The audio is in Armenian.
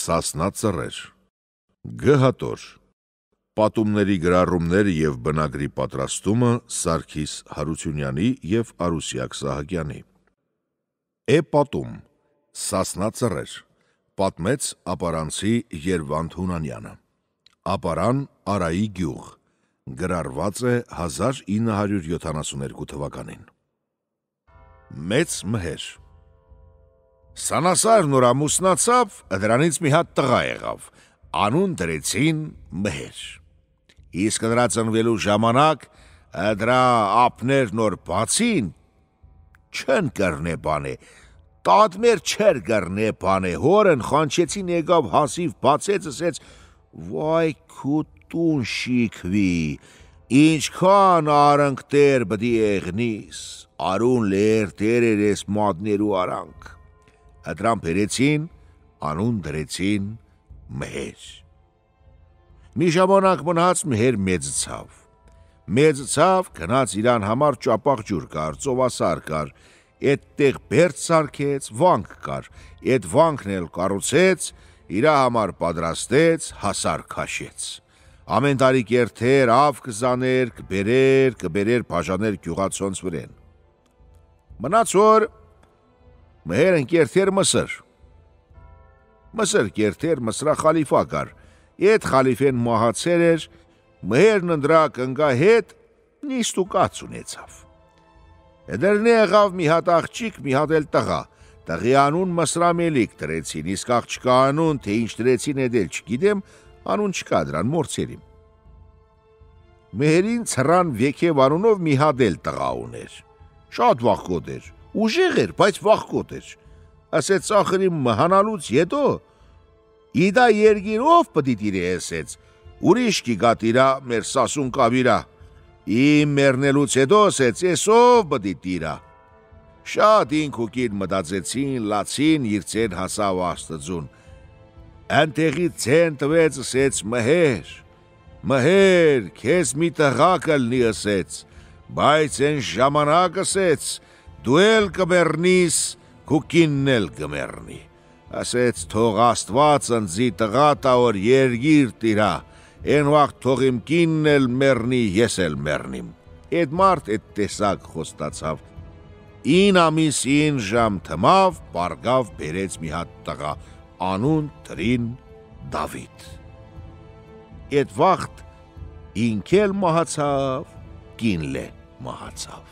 Սասնա ծռեր Գհատոր Պատումների գրառումներ և բնագրի պատրաստումը Սարգիս Հարությունյանի և Արուսյակ Սահակյանի Պատում Սասնա ծռեր պատմեց ապարանցի Երվանդ Հունանյանը Ապարան Արայի գյուղ գրառված է 1972 թվականին Մեծ մհեր Սանասարն որ ամուսնացավ, դրանից մի հատ տղա եղավ, անուն դրեցին մհեր Իսկ նրա ծնվելու ժամանակ դրա ափներն որ բացին, չեն կրնե բանը, տատմեր չեր կրնե բանը, հորն խանչեցին եկավ հասիվ բացեց, ասեց, վայ քու տուն շիքվի, ինչքան արանք տեր բդի եղնիս, արուն լեր տերեր ես մատներու արանք Դրան բերեցին, անուն դրեցին մհեր Մի ժամանակ մնաց մհեր մեծցավ, գնաց իրան համար ճապաղ ջուր կար, ծովասար կար, էդտեղ բերդ սարքեց, վանք կար, էդ վանքն էլ կառուցեց, իրա համար պատրաստեց, հասար քաշեց Ամեն տարի կերթեր, ավ կզաներ, կբերեր բաժաներ գյուղացոնց վրեն Մնաց որ Մհեր ընկերթեր Մսր կերթեր մսրա խալիֆա կար, էդ խալիֆեն մահացեր էր, մհերն ընդրա կնգա հետ նիստ ու կաց ունեցավ Դրն եղավ մի հատ աղջիկ, մի հատ էլ տղա, տղի անուն Մսրամելիք դրեցին, իսկ աղջկա անուն, թե ինչ դրեցին էդ էլ չգիտեմ, անուն չկա դրան, մորցերիմ Մհերին ցրան Վեքև անունով մի հատ էլ տղա ուներ, շատ վախկոտ էր, ուժեղ էր, բայց վախկոտ էր, ասեց ախր իմ մահանալուց հետո, իդա երգիրով պտի տիրե ասեց, ուրիշ կիգա տիրա մեր սասուն կավիրա, իմ մերնելուց հետո ասեց, էսով պտի տիրա, շատ ինք ու կին մտածեցին, լացին, իրցեն հասավ աստծուն, Անտեղի ցեն տվեց ասեց մհեր, քեզ մի տղա կլնի ասեց, բայց են ժամանակ ասեց, դու էլ կմեռնիս, քու կինն էլ կմեռնի, ասեց թող աստված ընձի տղա տա որ երգիր տիրա, են վաղտ թող իմ կինն էլ մեռնի, ես էլ մեռնիմ, էդ մարդ էդ տեսակ խոստացավ, ին ամիս ին ժամ թմավ, պարգավ բերեց մի հատ տղա, անուն դրին Դավիթ, էդ վաղտ ինքել մահացավ, կինլե մահացավ